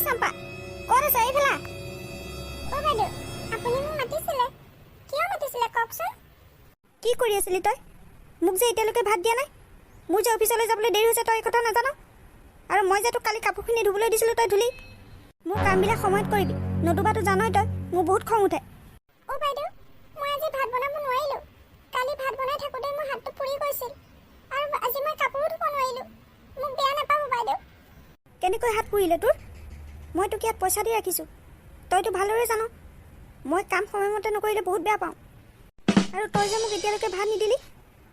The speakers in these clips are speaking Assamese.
চম্পা ক'ত আছা এইফালে বাইদেউ আপুনি মোক মাতিছিলে কিয় মাতিছিলে কওকচোন কি কৰি আছিলি তই মোক যে এতিয়ালৈকে ভাত দিয়া নাই মোৰ যে অফিচলৈ যাবলৈ দেৰি হৈছে তই এই কথা নাজান আৰু মই যে তোক কালি কাপোৰখিনি ধুবলৈ দিছিলোঁ তই ধুলি মোৰ কামবিলাক সময়ত কৰিবি নতুবাতো জানই তই মোৰ বহুত খং উঠে বাইদেউ মই আজি ভাত বনাব নোৱাৰিলোঁ কালি ভাত বনাই থাকোঁতে মোৰ হাতটো পুৰি গৈছিল আৰু আজি মই কাপোৰো ধুব নোৱাৰিলোঁ মোক বেয়া নাপাব বাইদেউ কেনেকৈ হাত পুৰিলে তোৰ মই তোক ইয়াত পইচা দি ৰাখিছোঁ তইতো ভালদৰে জান মই কাম সময়মতে নকৰিলে বহুত বেয়া পাওঁ আৰু তই যে মোক এতিয়ালৈকে ভাত নিদিলি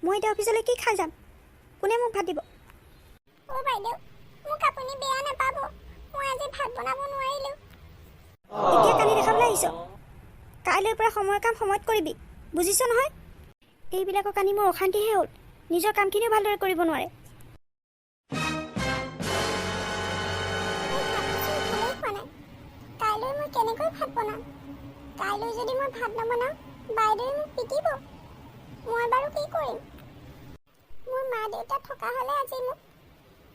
মই এতিয়া অফিচলৈ কি খাই যাম কোনে মোক ভাত দিব বাইদেউ মোক আপুনি বেয়া নাপাব মই আজি ভাত বনাব নোৱাৰিলোঁ এতিয়া কালি দেখাবলৈ আহিছ কাইলৈৰ পৰা সময়ৰ কাম সময়ত কৰিবি বুজিছ নহয় এইবিলাকৰ কানি মোৰ অশান্তিহে হ'ল নিজৰ কামখিনিও ভালদৰে কৰিব নোৱাৰে কাইলৈ মই কেনেকৈ ভাত বনাম কাইলৈ যদি মই ভাত নবনাওঁ বাইদেৱে মোক পিটিব মই বাৰু কি কৰিম মোৰ মা দেউতা থকা হ'লে আজি মোক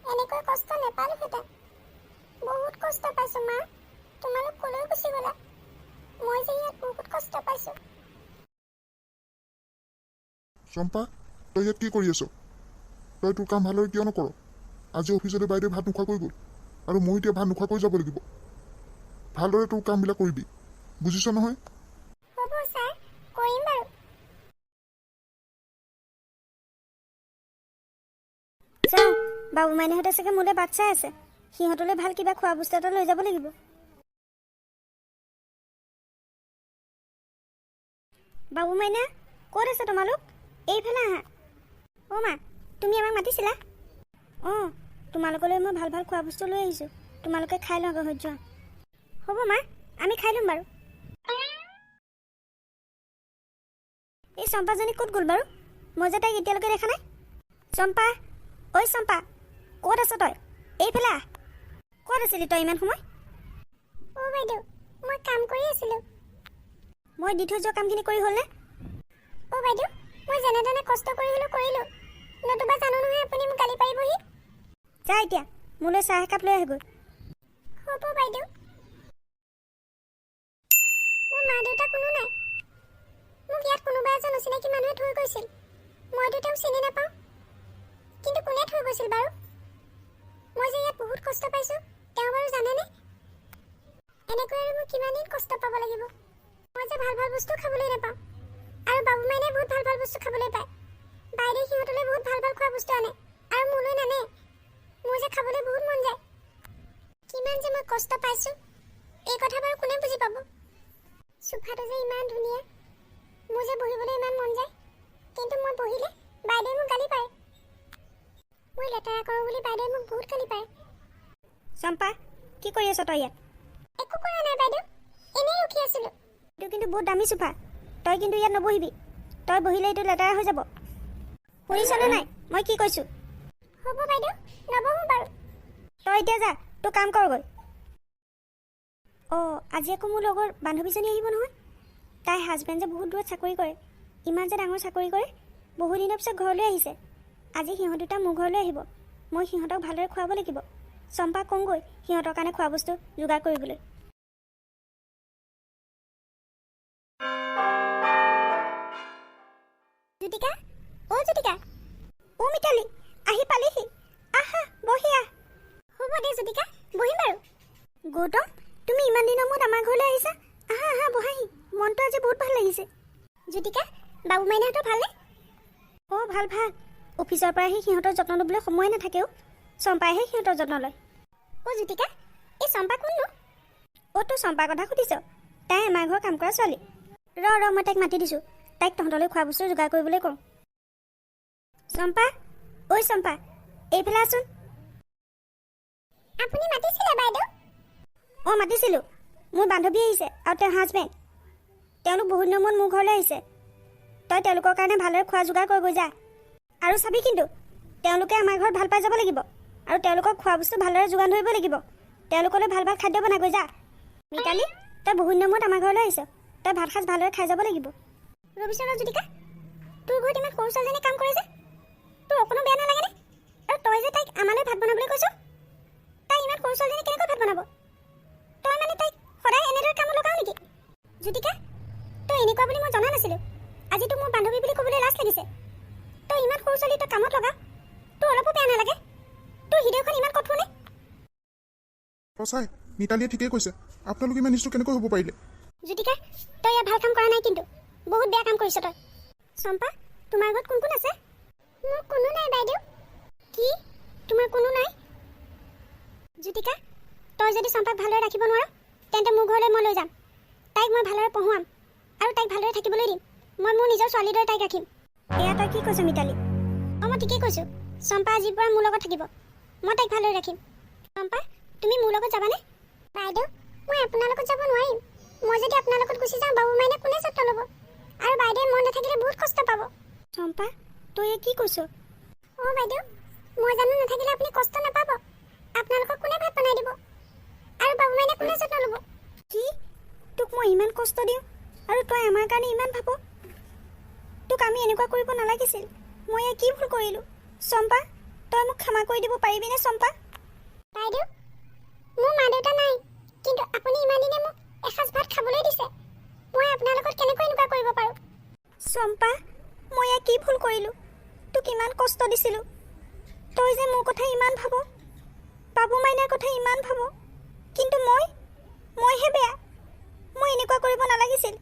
এনেকৈ কষ্ট নাপালোহেঁতেন বহুত কষ্ট পাইছোঁ মা তোমালোক ক'লৈ গুচি গ'লা মই যে ইয়াত বহুত কষ্ট পাইছোঁ চম্পা তই ইয়াত কি কৰি আছ তই তোৰ কাম ভালদৰে কিয় নকৰ আজি অফিচলৈ বাইদেৱে ভাত নোখোৱাকৈ গ'ল আৰু মই এতিয়া ভাত নোখোৱাকৈ যাব লাগিব ভালদৰে তোৰ কামবিলাক কৰিবি বুজিছ নহয় হ'ব ছাৰ কৰিম বাৰু যাওঁ বাবু মাইনাহঁতে চাগে মোলৈ বাট চাই আছে সিহঁতলৈ ভাল কিবা খোৱা বস্তু এটা লৈ যাব লাগিব বাবু মাইনা ক'ত আছে তোমালোক এইফালে আহা মা তুমি আমাক মাতিছিলা তোমালোকলৈ মই ভাল ভাল খোৱা বস্তু লৈ আহিছোঁ তোমালোকে খাই লওঁ ঘৰত যোৱা হ'ব মা আমি খাই ল'ম বাৰু এই চম্পাজনী ক'ত গ'ল বাৰু মই যে তাইক এতিয়ালৈকে দেখা নাই চম্পা ঐ চম্পা ক'ত আছ তই এইফালে আহ ক'ত আছিলি তই ইমান সময় বাইদেউ মই কাম কৰি আছিলোঁ মই দি থৈ যোৱা কামখিনি কৰি হ'লনে বাইদেউ মই যেনে তেনে কষ্ট কৰি হ'লেও কৰিলোঁ নতুবা জানো নহয় আপুনি মোক গালি পাৰিবহি যা এতিয়া মোলৈ চাহ একাপ লৈ আহিগৈ হ'ব বাইদেউ মোৰ মা দেউতা কোনো নাই মোক ইয়াত কোনোবা এজন অচিনাকি মানুহে থৈ গৈছিল মইতো তেওঁক চিনি নাপাওঁ কিন্তু কোনে থৈ গৈছিল বাৰু মই যে ইয়াত বহুত কষ্ট পাইছোঁ তেওঁ বাৰু জানেনে এনেকৈ আৰু মই কিমান দিন কষ্ট পাব লাগিব মই যে ভাল ভাল বস্তু খাবলৈ নাপাওঁ আৰু বাবু মাইনাই বহুত ভাল ভাল বস্তু খাবলৈ পায় বাইদেউ সিহঁতলৈ বহুত ভাল ভাল খোৱা বস্তু আনে আৰু মোলৈ নানে মোৰ যে খাবলৈ বহুত মন যায় কিমান যে মই কষ্ট পাইছোঁ এই কথা বাৰু কোনে বুজি পাব চোফাটো যে ইমান ধুনীয়া মোৰ যে বহিবলৈ ইমান মন যায় কিন্তু মই বহিলে বাইদেৱে মোক গালি পাৰে মই লেতেৰা কৰোঁ বুলি বাইদেৱে মোক বহুত গালি পাৰে চম্পা কি কৰি আছ তই ইয়াত একো কৰা নাই বাইদেউ এনেই ৰখি আছিলোঁ এইটো কিন্তু বহুত দামী চোফা তই কিন্তু ইয়াত নবহিবি তই বহিলে এইটো লেতেৰা হৈ যাব শুনিছনে নাই মই কি কৈছোঁ হ'ব বাইদেউ নবহোঁ বাৰু তই এতিয়া যা তোৰ কাম কৰগৈ আজি আকৌ মোৰ লগৰ বান্ধৱীজনী আহিব নহয় তাই হাজবেণ্ড যে বহুত দূৰত চাকৰি কৰে ইমান যে ডাঙৰ চাকৰি কৰে বহু দিনৰ পিছত ঘৰলৈ আহিছে আজি সিহঁত দুটা মোৰ ঘৰলৈ আহিব মই সিহঁতক ভালদৰে খুৱাব লাগিব চম্পাক কওঁগৈ সিহঁতৰ কাৰণে খোৱা বস্তু যোগাৰ কৰিবলৈ জ্যোতিকা জ্যোতিকা মিতালী আহি পালিহি আহা বহি আহ হ'ব দে জ্যোতিকা বহিম বাৰু গৌতম তুমি ইমান দিনৰ মূৰত আমাৰ ঘৰলৈ আহিছা আহা আহা বহাহি মনটো আজি বহুত ভাল লাগিছে জ্যোতিকা বাবু মাইনাহঁতৰ ভালনে ভাল ভাল অফিচৰ পৰা আহি সিহঁতৰ যত্ন ল'বলৈ সময় নাথাকেও চম্পাইহে সিহঁতৰ যত্ন লয় জ্যোতিকা এই চম্পা কোননো তোৰ চম্পাৰ কথা সুধিছ তাই আমাৰ ঘৰৰ কাম কৰা ছোৱালী ৰ মই তাইক মাতি দিছোঁ তাইক তহঁতলৈ খোৱা বস্তু যোগাৰ কৰিবলৈ কওঁ চম্পা চম্পা এইফালে আছোন আপুনি মাতিছিলে বাইদেউ মাতিছিলোঁ মোৰ বান্ধৱী আহিছে আৰু তেওঁৰ হাজবেণ্ড তেওঁলোক বহুত দিনৰ মূৰত মোৰ ঘৰলৈ আহিছে তই তেওঁলোকৰ কাৰণে ভালদৰে খোৱা যোগাৰ কৰিবই যা আৰু চাবি কিন্তু তেওঁলোকে আমাৰ ঘৰত ভাল পাই যাব লাগিব আৰু তেওঁলোকক খোৱা বস্তু ভালদৰে যোগান ধৰিব লাগিব তেওঁলোকলৈ ভাল ভাল খাদ্য বনাই গৈ যা মিতালী তই বহুত দিনৰ মূৰত আমাৰ ঘৰলৈ আহিছ তই ভাত সাজ ভালদৰে খাই যাব লাগিব ৰবিচোন জ্যোতিকা তোৰ ঘৰত ইমান সৰু ছোৱালীজনীয়ে কাম কৰে যে তোৰ অকণো বেয়া নালাগেনে আৰু তই যে তাইক আমালৈ ভাত বনাবলৈ কৈছ তাই ইমান সৰু ছোৱালীজনী কেনেকৈ ভাত বনাব সঁচাই মিতালীয়ে ঠিকেই কৈছে আপোনালোক ইমান নিষ্ঠুৰ কেনেকৈ হ'ব পাৰিলে জ্যোতিকা তই ইয়াত ভাল কাম কৰা নাই কিন্তু বহুত বেয়া কাম কৰিছ তই চম্পা তোমাৰ ঘৰত কোন কোন আছে মোৰ কোনো নাই বাইদেউ কি তোমাৰ কোনো নাই জ্যোতিকা তই যদি চম্পাক ভালদৰে ৰাখিব নোৱাৰ তেন্তে মোৰ ঘৰলৈ মই লৈ যাম তাইক মই ভালদৰে পঢ়ুৱাম আৰু তাইক ভালদৰে থাকিবলৈ দিম মই মোৰ নিজৰ ছোৱালীৰ দৰে তাইক ৰাখিম এয়া তই কি কৈছ মিতালী মই ঠিকেই কৈছোঁ চম্পা আজিৰ পৰা মোৰ লগত থাকিব মই তাইক ভালদৰে ৰাখিম চম্পা তুমি মোৰ লগত যাবানে বাইদেউ মই আপোনাৰ লগত যাব নোৱাৰিম মই যদি আপোনাৰ লগত গুচি যাওঁ বাবু মাইনে কোনে যত্ন ল'ব আৰু বাইদেউ মই নাথাকিলে বহুত কষ্ট পাব চম্পা তই কি কৈছ বাইদেউ মই জানো নাথাকিলে আপুনি কষ্ট নাপাব আপোনালোকক কোনে ভাত বনাই দিব আৰু বাবু মাইনে কোনে যত্ন ল'ব কি তোক মই ইমান কষ্ট দিওঁ আৰু তই আমাৰ কাৰণে ইমান ভাব তোক আমি এনেকুৱা কৰিব নালাগিছিল মই কি ভুল কৰিলোঁ চম্পা তই মোক ক্ষমা কৰি দিব পাৰিবিনে চম্পা বাইদেউ মোৰ মা দেউতা নাই কিন্তু আপুনি ইমান দিনে মোক এসাঁজ ভাত খাবলৈ দিছে মই আপোনাৰ লগত কেনেকৈ এনেকুৱা কৰিব পাৰোঁ চম্পা মই কি ভুল কৰিলোঁ তোক ইমান কষ্ট দিছিলোঁ তই যে মোৰ কথা ইমান ভাব বাবু মাইনাৰ কথা ইমান ভাব কিন্তু মইহে বেয়া মই এনেকুৱা কৰিব নালাগিছিল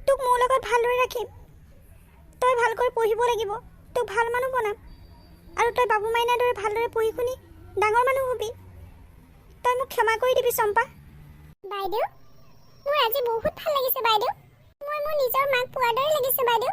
তোক মোৰ লগত ভালদৰে ৰাখিম তই ভালকৈ পঢ়িব লাগিব তোক ভাল মানুহ বনাম আৰু তই বাবু মাইনাৰ দৰে ভালদৰে পঢ়ি শুনি ডাঙৰ মানুহ হ'বি তই মোক ক্ষমা কৰি দিবি চম্পা বাইদেউ মোৰ আজি বহুত ভাল লাগিছে বাইদেউ মই মোৰ নিজৰ মাক পোৱাৰ দৰে লাগিছে বাইদেউ